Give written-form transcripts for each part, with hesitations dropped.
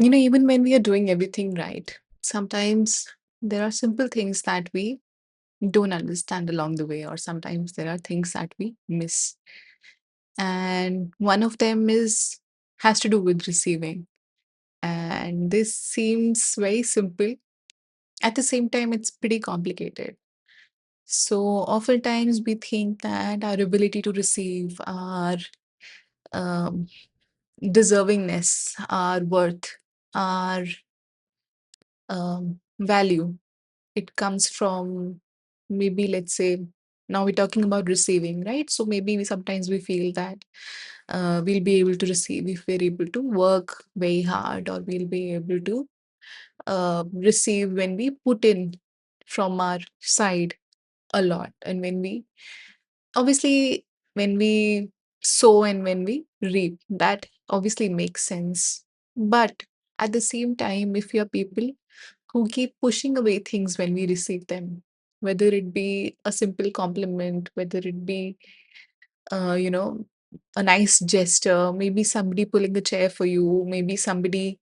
Even when we are doing everything right, sometimes there are simple things that we don't understand along the way, or sometimes there are things that we miss. And one of them is has to do with receiving. And this seems very simple. At the same time, it's pretty complicated. So oftentimes we think that our ability to receive, our um, deservingness, our worth, our value, it comes from, maybe, let's say, now we're talking about receiving, right? So maybe sometimes we feel that we'll be able to receive if we're able to work very hard, or we'll be able to receive when we put in from our side a lot, and when we, obviously, when we sow and when we reap, that obviously makes sense. But at the same time, if you're people who keep pushing away things when we receive them, whether it be a simple compliment, whether it be, uh, you know, a nice gesture, maybe somebody pulling a chair for you, maybe somebody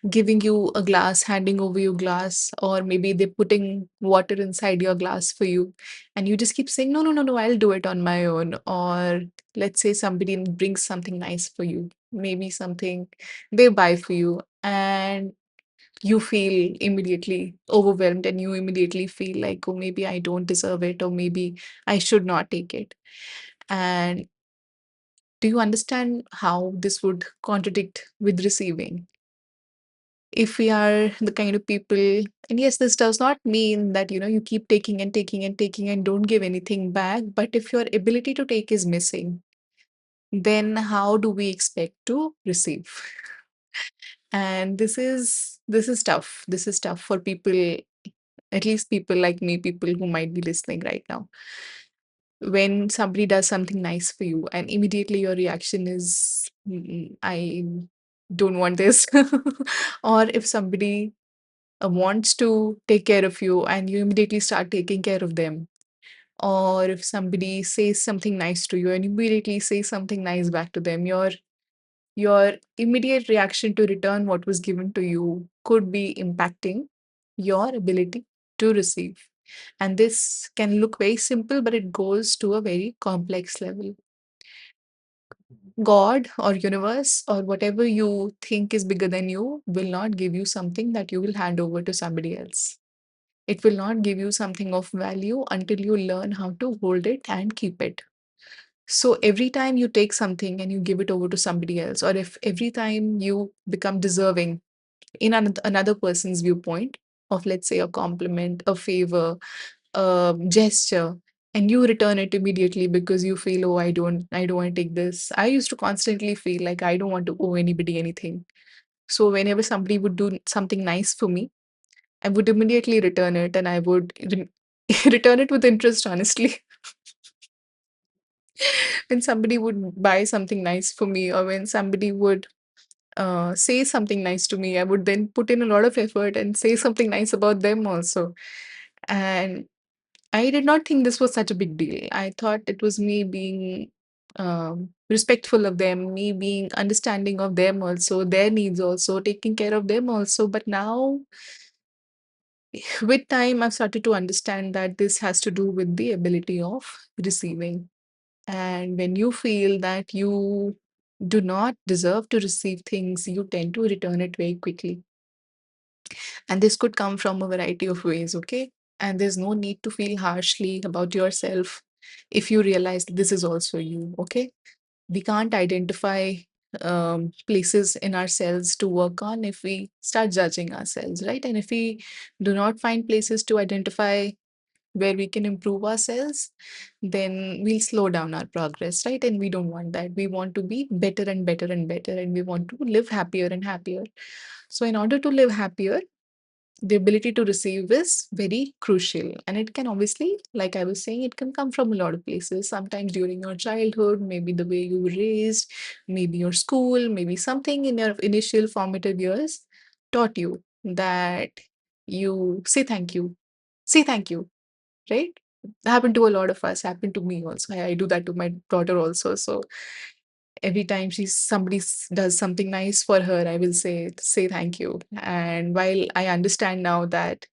giving you a glass, handing over your glass, or maybe they're putting water inside your glass for you, and you just keep saying, no, no, no, no, I'll do it on my own. Or let's say somebody brings something nice for you, maybe something they buy for you, and you feel immediately overwhelmed, and you immediately feel like, oh, maybe I don't deserve it, or maybe I should not take it. And do you understand how this would contradict with receiving? If we are the kind of people, and yes, this does not mean that you keep taking and taking and taking and don't give anything back, but if your ability to take is missing, then how do we expect to receive? And this is tough. This is tough for people, at least people like me, people who might be listening right now. When somebody does something nice for you and immediately your reaction is, I don't want this. Or if somebody wants to take care of you and you immediately start taking care of them, or if somebody says something nice to you and you immediately say something nice back to them, your immediate reaction to return what was given to you could be impacting your ability to receive. And this can look very simple, but it goes to a very complex level. God or universe or whatever you think is bigger than you will not give you something that you will hand over to somebody else. It will not give you something of value until you learn how to hold it and keep it. So every time you take something and you give it over to somebody else, or if every time you become deserving in another person's viewpoint of, let's say, a compliment, a favor, a gesture, and you return it immediately because you feel, oh, I don't want to take this. I used to constantly feel like I don't want to owe anybody anything. So whenever somebody would do something nice for me, I would immediately return it, and I would return it with interest, honestly. When somebody would buy something nice for me, or when somebody would say something nice to me, I would then put in a lot of effort and say something nice about them also. And I did not think this was such a big deal. I thought it was me being respectful of them, me being understanding of them also, their needs also, taking care of them also. But now, with time, I've started to understand that this has to do with the ability of receiving. And when you feel that you do not deserve to receive things, you tend to return it very quickly. And this could come from a variety of ways, okay? And there's no need to feel harshly about yourself if you realize this is also you, okay? We can't identify places in ourselves to work on if we start judging ourselves, right? And if we do not find places to identify where we can improve ourselves, then we'll slow down our progress, right? And we don't want that. We want to be better and better and better, and we want to live happier and happier. So, in order to live happier, the ability to receive is very crucial. And it can obviously, like I was saying, it can come from a lot of places. Sometimes during your childhood, maybe the way you were raised, maybe your school, maybe something in your initial formative years taught you that you say thank you. Say thank you, right? Happened to a lot of us, happened to me also. I do that to my daughter also. So Every time does something nice for her, I will say thank you. And while I understand now that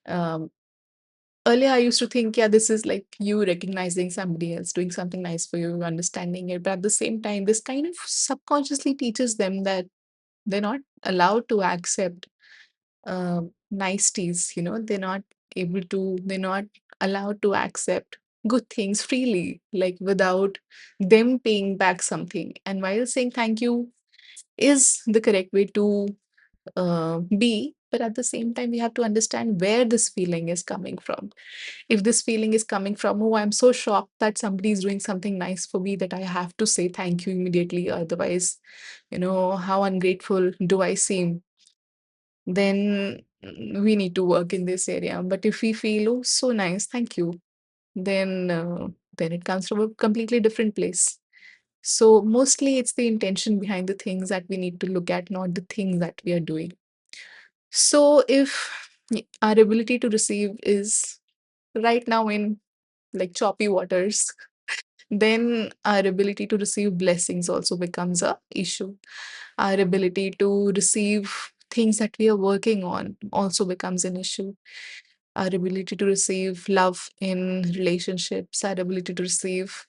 um, earlier I used to think, yeah, this is like you recognizing somebody else doing something nice for you, understanding it. But at the same time, this kind of subconsciously teaches them that they're not allowed to accept niceties, they're not allowed to accept good things freely, like without them paying back something. And while saying thank you is the correct way to be, but at the same time, we have to understand where this feeling is coming from. If this feeling is coming from, oh, I'm so shocked that somebody is doing something nice for me that I have to say thank you immediately, otherwise, how ungrateful do I seem? Then we need to work in this area. But if we feel, oh, so nice, thank you, then it comes from a completely different place. So mostly it's the intention behind the things that we need to look at, not the things that we are doing. So if our ability to receive is right now in like choppy waters, then our ability to receive blessings also becomes a issue. Our ability to receive things that we are working on also becomes an issue. Our ability to receive love in relationships, our ability to receive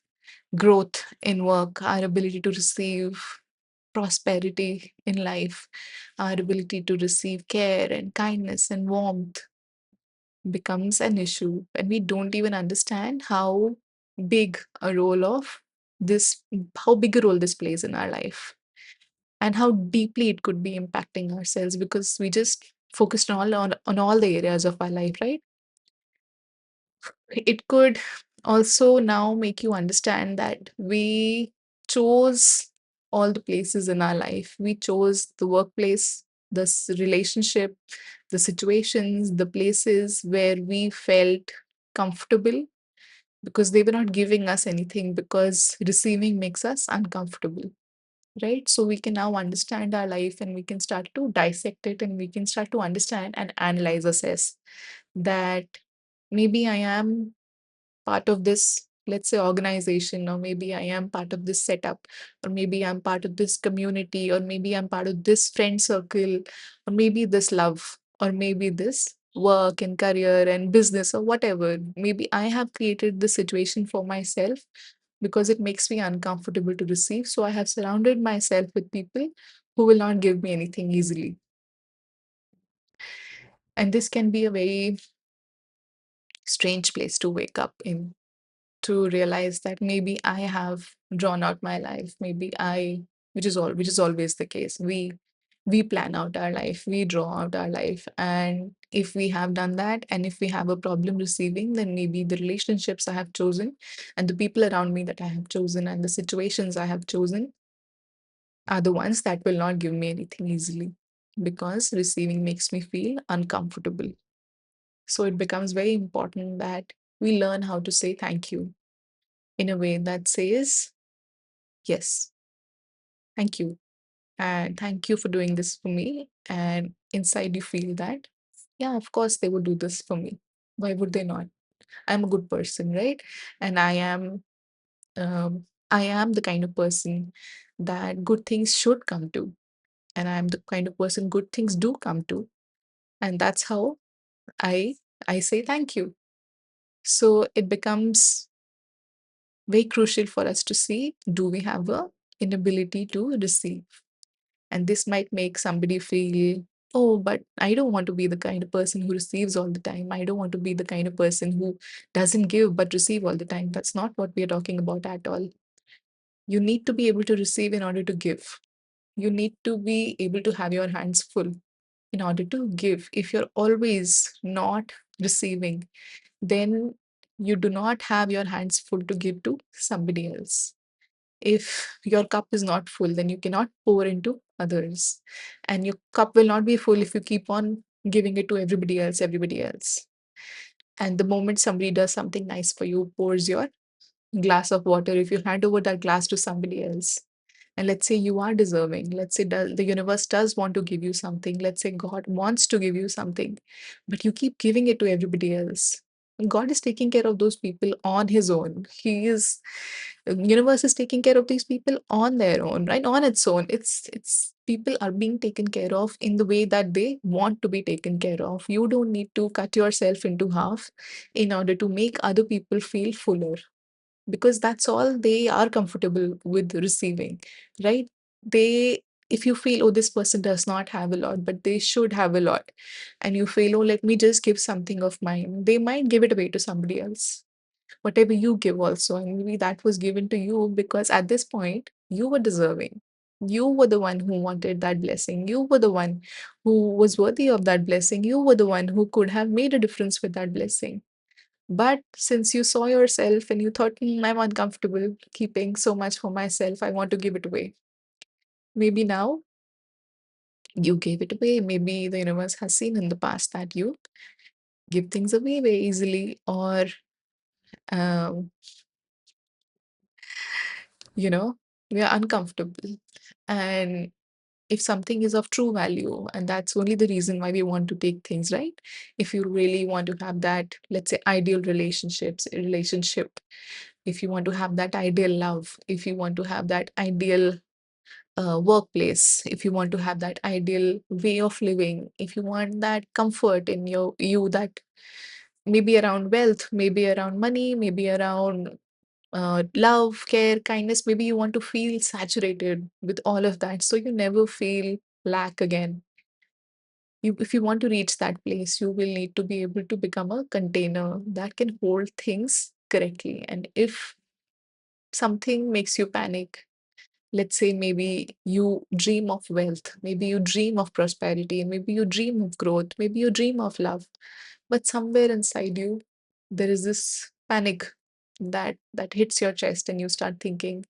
growth in work, our ability to receive prosperity in life, our ability to receive care and kindness and warmth becomes an issue. And we don't even understand big a role of how big a role this plays in our life, and how deeply it could be impacting ourselves, because we just focused on all the areas of our life, right? It could also now make you understand that we chose all the places in our life. We chose the workplace, relationship, the situations, the places where we felt comfortable, because they were not giving us anything, because receiving makes us uncomfortable, right? So we can now understand our life, and we can start to dissect it, and we can start to understand and analyze, assess that maybe I am part of this, let's say, organization, or maybe I am part of this setup, or maybe I'm part of this community, or maybe I'm part of this friend circle, or maybe this love, or maybe this work and career and business, or whatever. Maybe I have created this situation for myself because it makes me uncomfortable to receive. So I have surrounded myself with people who will not give me anything easily. And this can be a very strange place to wake up in, to realize that maybe I have drawn out my life. Which is always the case. We plan out our life, we draw out our life. And if we have done that, and if we have a problem receiving, then maybe the relationships I have chosen, and the people around me that I have chosen, and the situations I have chosen are the ones that will not give me anything easily, because receiving makes me feel uncomfortable. So it becomes very important that we learn how to say thank you in a way that says, yes, thank you. And thank you for doing this for me. And inside you feel that, yeah, of course they would do this for me. Why would they not? I'm a good person, right? And I am the kind of person that good things should come to. And I'm the kind of person good things do come to. And that's how I I say thank you. So it becomes very crucial for us to see, do we have a inability to receive? And this might make somebody feel, oh, but I don't want to be the kind of person who receives all the time. I don't want to be the kind of person who doesn't give but receive all the time. That's not what we are talking about at all. You need to be able to receive in order to give. You need to be able to have your hands full in order to give. If you're always not receiving, then you do not have your hands full to give to somebody else. If your cup is not full, then you cannot pour into others. And your cup will not be full if you keep on giving it to everybody else. And the moment somebody does something nice for you, pours your glass of water, if you hand over that glass to somebody else, and let's say you are deserving, let's say the universe does want to give you something, let's say God wants to give you something, but you keep giving it to everybody else. God is taking care of those people on his own. He is universe is taking care of these people on their own, right? On its own. It's people are being taken care of in the way that they want to be taken care of. You don't need to cut yourself into half in order to make other people feel fuller, because that's all they are comfortable with receiving, right? They, if you feel, oh, this person does not have a lot but they should have a lot, and you feel, oh, let me just give something of mine, they might give it away to somebody else, whatever you give also, and maybe that was given to you because at this point you were deserving, you were the one who wanted that blessing, you were the one who was worthy of that blessing, you were the one who could have made a difference with that blessing. But since you saw yourself and you thought, I'm uncomfortable keeping so much for myself, I want to give it away. Maybe now you gave it away. Maybe the universe has seen in the past that you give things away very easily, or, um, you know, we are uncomfortable. And if something is of true value, and that's only the reason why we want to take things, right? If you really want to have that, let's say, ideal relationship, if you want to have that ideal love, if you want to have that ideal workplace, if you want to have that ideal way of living, if you want that comfort in you, that maybe around wealth, maybe around money, maybe around love, care, kindness, maybe you want to feel saturated with all of that so you never feel lack again. If you want to reach that place, you will need to be able to become a container that can hold things correctly. And if something makes you panic, let's say maybe you dream of wealth, maybe you dream of prosperity, maybe you dream of growth, maybe you dream of love, but somewhere inside you there is this panic that hits your chest, and you start thinking,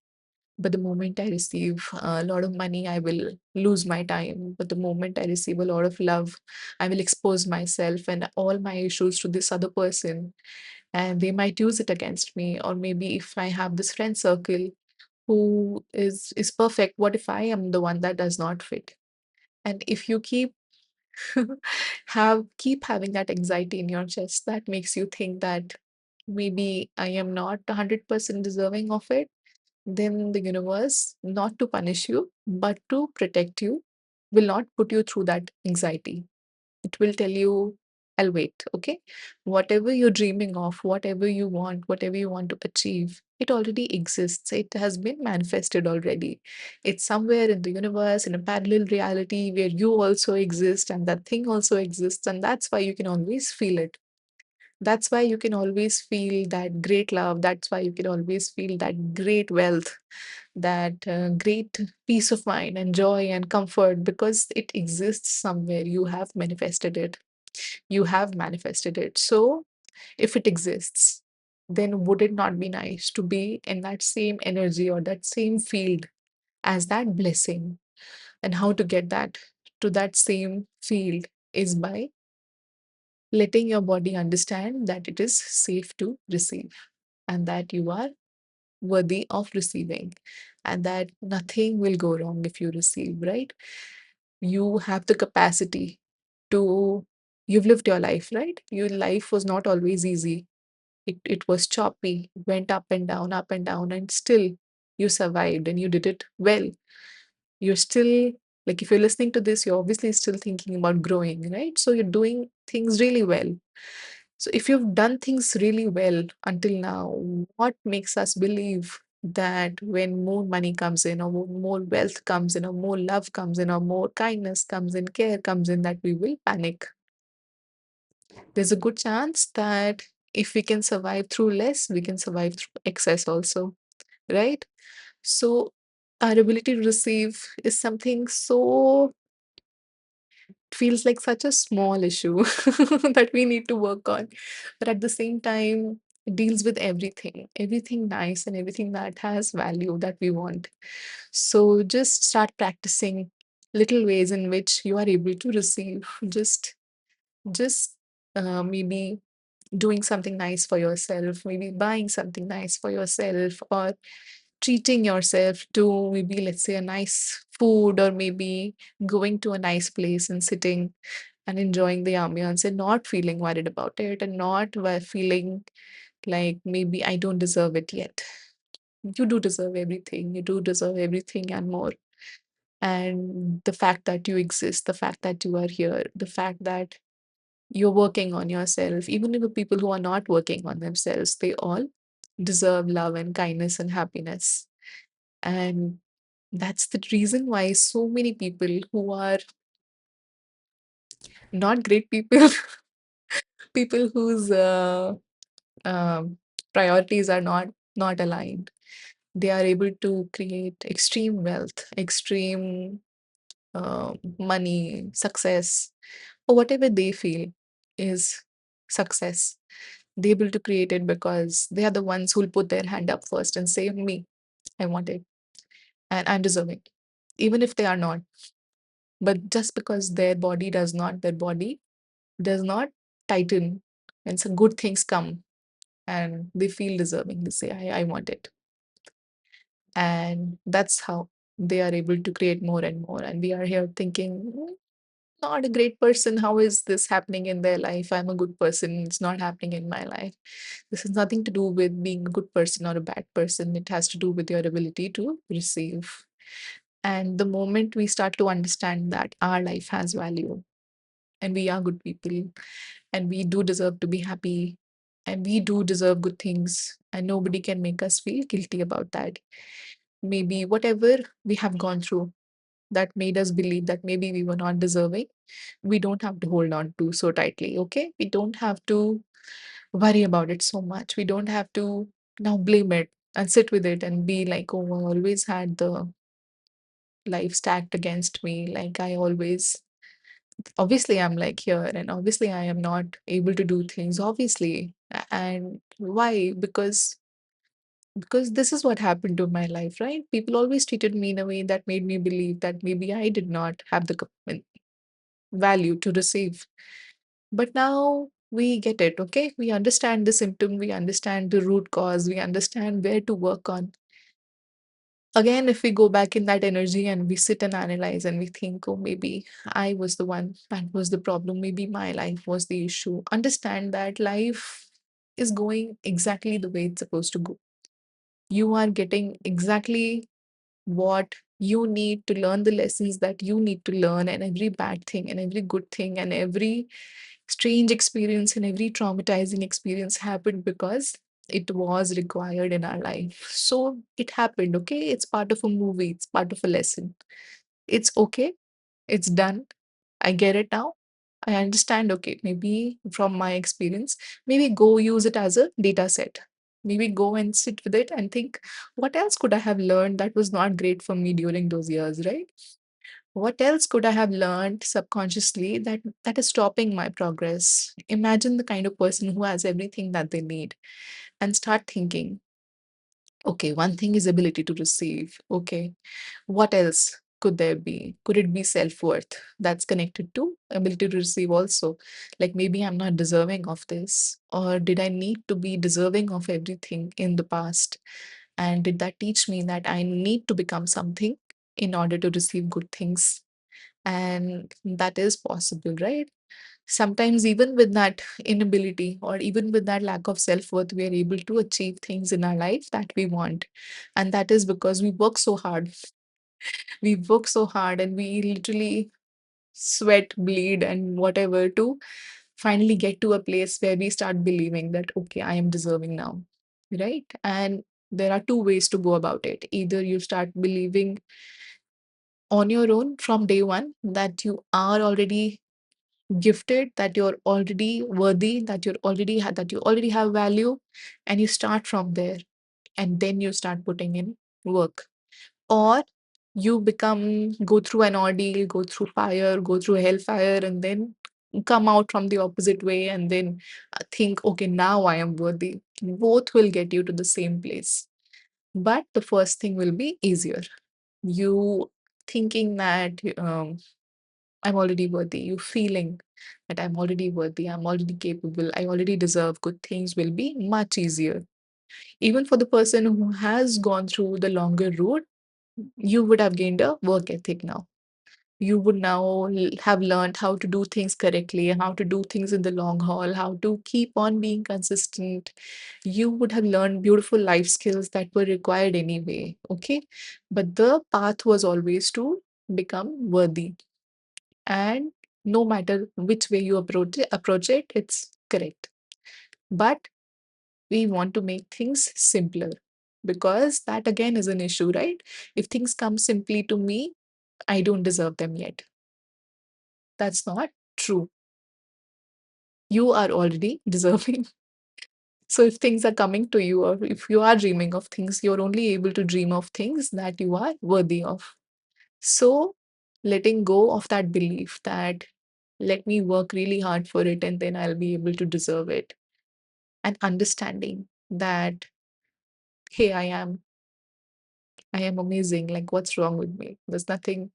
but the moment I receive a lot of money, I will lose my time. But the moment I receive a lot of love, I will expose myself and all my issues to this other person, and they might use it against me. Or maybe if I have this friend circle who is perfect, what if I am the one that does not fit? And if you keep having that anxiety in your chest, that makes you think that maybe I am not 100% deserving of it, then the universe, not to punish you, but to protect you, will not put you through that anxiety. It will tell you, I'll wait, okay? Whatever you're dreaming of, whatever you want to achieve, it already exists. It has been manifested already. It's somewhere in the universe, in a parallel reality where you also exist and that thing also exists. And that's why you can always feel it. That's why you can always feel that great love. That's why you can always feel that great wealth, that great peace of mind and joy and comfort, because it exists somewhere. You have manifested it. You have manifested it. So, if it exists, then would it not be nice to be in that same energy or that same field as that blessing? And how to get that to that same field is by letting your body understand that it is safe to receive, and that you are worthy of receiving, and that nothing will go wrong if you receive, right? You have the capacity to, you've lived your life, right? Your life was not always easy. It was choppy, went up and down, and still you survived and you did it well. You're still, like, if you're listening to this, you're obviously still thinking about growing, right? So you're doing things really well. So if you've done things really well until now, what makes us believe that when more money comes in, or more wealth comes in, or more love comes in, or more kindness comes in, care comes in, that we will panic? There's a good chance that if we can survive through less, we can survive through excess also, right? So our ability to receive is something so, feels like such a small issue that we need to work on. But at the same time, it deals with everything nice and everything that has value that we want. So just start practicing little ways in which you are able to receive. Just maybe doing something nice for yourself, maybe buying something nice for yourself, or treating yourself to maybe, let's say, a nice food, or maybe going to a nice place and sitting and enjoying the ambience and not feeling worried about it and not feeling like maybe I don't deserve it yet. You do deserve everything. You do deserve everything and more. And the fact that you exist, the fact that you are here, the fact that you're working on yourself, even if the people who are not working on themselves, they all deserve love and kindness and happiness. And that's the reason why so many people who are not great people, people whose um, priorities are not aligned, they are able to create extreme wealth, extreme money, success, or whatever they feel is success. They're able to create it because they are the ones who'll put their hand up first and say, "Me, I want it, and I'm deserving," even if they are not. But just because their body does not tighten when some good things come and they feel deserving, they say, I want it. And that's how they are able to create more and more. And we are here thinking, not a great person. How is this happening in their life? I'm a good person. It's not happening in my life. This has nothing to do with being a good person or a bad person. It has to do with your ability to receive. And the moment we start to understand that our life has value and we are good people and we do deserve to be happy and we do deserve good things and nobody can make us feel guilty about that. Maybe whatever we have gone through that made us believe that maybe we were not deserving, we don't have to hold on to so tightly. Okay, we don't have to worry about it so much. We don't have to now blame it and sit with it and be like, oh, I always had the life stacked against me. Like I always, obviously I'm like here and obviously I am not able to do things, obviously. And why? Because this is what happened to my life, right? People always treated me in a way that made me believe that maybe I did not have the value to receive. But now we get it, okay? We understand the symptom, we understand the root cause, we understand where to work on. Again, if we go back in that energy and we sit and analyze and we think, oh, maybe I was the one that was the problem, maybe my life was the issue. Understand that life is going exactly the way it's supposed to go. You are getting exactly what you need to learn, the lessons that you need to learn, and every bad thing and every good thing and every strange experience and every traumatizing experience happened because it was required in our life. So it happened, okay? It's part of a movie, it's part of a lesson. It's okay, it's done. I get it now. I understand, okay, maybe from my experience, maybe go use it as a data set. Maybe go and sit with it and think, what else could I have learned that was not great for me during those years, right? What else could I have learned subconsciously that is stopping my progress? Imagine the kind of person who has everything that they need and start thinking, okay, one thing is ability to receive. Okay, what else could there be? Could it be self-worth that's connected to ability to receive also? Like maybe I'm not deserving of this, or did I need to be deserving of everything in the past? And did that teach me that I need to become something in order to receive good things? And that is possible, right? Sometimes even with that inability or even with that lack of self-worth, we are able to achieve things in our life that we want. And that is because we work so hard. We work so hard and we literally sweat, bleed, and whatever to finally get to a place where we start believing that, okay, I am deserving now. Right. And there are two ways to go about it. Either you start believing on your own from day one that you are already gifted, that you're already worthy, that you already have value, and you start from there, and then you start putting in work. Or you go through an ordeal, go through fire, go through hellfire, and then come out from the opposite way, and then think, okay, now I am worthy. Both will get you to the same place, but the first thing will be easier. You thinking that I'm already worthy. You feeling that I'm already worthy, I'm already capable, I already deserve good things will be much easier. Even for the person who has gone through the longer route, you would have gained a work ethic now. You would now have learned how to do things correctly, how to do things in the long haul, how to keep on being consistent. You would have learned beautiful life skills that were required anyway. Okay. But the path was always to become worthy. And no matter which way you approach it, it's correct. But we want to make things simpler, because that again is an issue, right? If things come simply to me, I don't deserve them yet. That's not true. You are already deserving. So if things are coming to you, or if you are dreaming of things, you're only able to dream of things that you are worthy of. So letting go of that belief that let me work really hard for it and then I'll be able to deserve it. And understanding that, hey, I am amazing. Like, what's wrong with me? There's nothing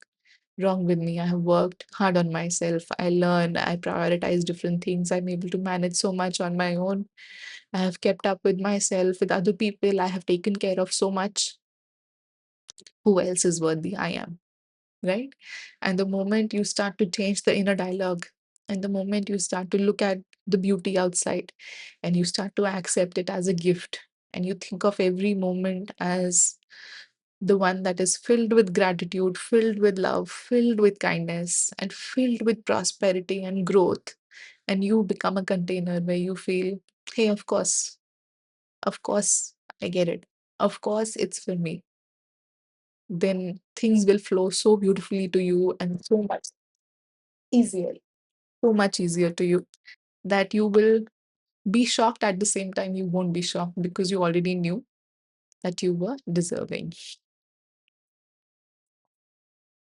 wrong with me. I have worked hard on myself. I learned, I prioritize different things. I'm able to manage so much on my own. I have kept up with myself, with other people. I have taken care of so much. Who else is worthy? I am, right? And the moment you start to change the inner dialogue, and the moment you start to look at the beauty outside, and you start to accept it as a gift, and you think of every moment as the one that is filled with gratitude, filled with love, filled with kindness, and filled with prosperity and growth, and you become a container where you feel, hey, of course, I get it. Of course, it's for me. Then things will flow so beautifully to you and easier, so much easier to you, that you will be shocked. At the same time, you won't be shocked because you already knew that you were deserving.